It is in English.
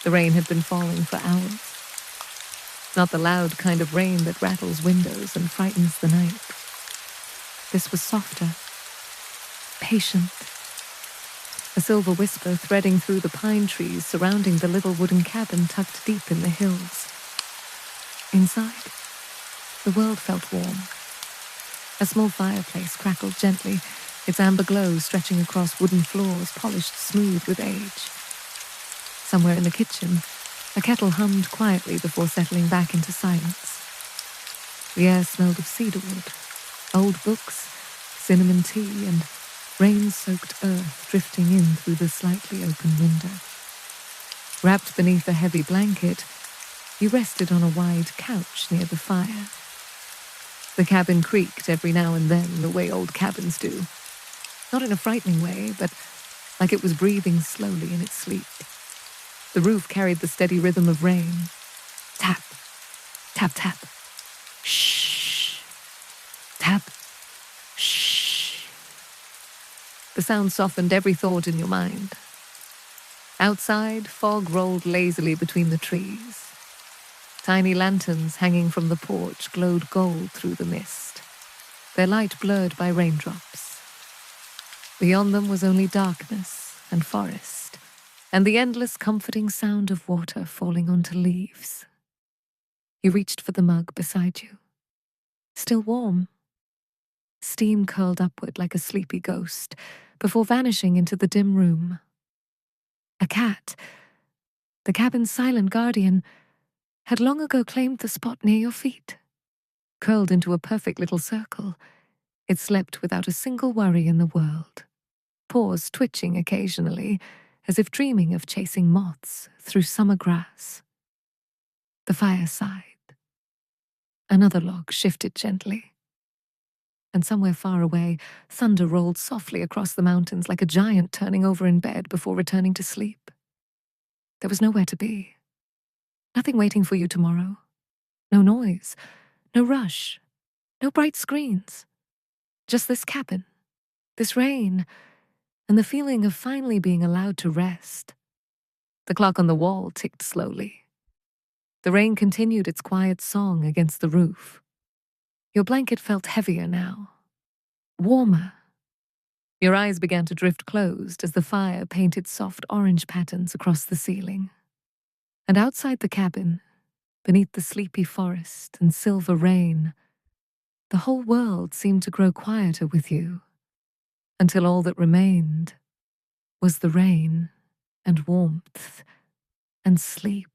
The rain had been falling for hours. Not the loud kind of rain that rattles windows and frightens the night. This was softer, patient, a silver whisper threading through the pine trees surrounding the little wooden cabin tucked deep in the hills. Inside, the world felt warm. A small fireplace crackled gently, its amber glow stretching across wooden floors polished smooth with age. Somewhere in the kitchen, a kettle hummed quietly before settling back into silence. The air smelled of cedarwood, old books, cinnamon tea, and rain-soaked earth drifting in through the slightly open window. Wrapped beneath a heavy blanket, you rested on a wide couch near the fire. The cabin creaked every now and then, the way old cabins do. Not in a frightening way, but like it was breathing slowly in its sleep. The roof carried the steady rhythm of rain. Tap, tap, tap. Shh. Tap, shh. The sound softened every thought in your mind. Outside, fog rolled lazily between the trees. Tiny lanterns hanging from the porch glowed gold through the mist, their light blurred by raindrops. Beyond them was only darkness and forest, and the endless comforting sound of water falling onto leaves. You reached for the mug beside you. Still warm. Steam curled upward like a sleepy ghost, before vanishing into the dim room. A cat, the cabin's silent guardian, had long ago claimed the spot near your feet. Curled into a perfect little circle, it slept without a single worry in the world, paws twitching occasionally, as if dreaming of chasing moths through summer grass. The fire sighed. Another log shifted gently. And somewhere far away, thunder rolled softly across the mountains like a giant turning over in bed before returning to sleep. There was nowhere to be. Nothing waiting for you tomorrow. No noise, no rush, no bright screens. Just this cabin, this rain, and the feeling of finally being allowed to rest. The clock on the wall ticked slowly. The rain continued its quiet song against the roof. Your blanket felt heavier now, warmer. Your eyes began to drift closed as the fire painted soft orange patterns across the ceiling. And outside the cabin, beneath the sleepy forest and silver rain, the whole world seemed to grow quieter with you, until all that remained was the rain and warmth and sleep.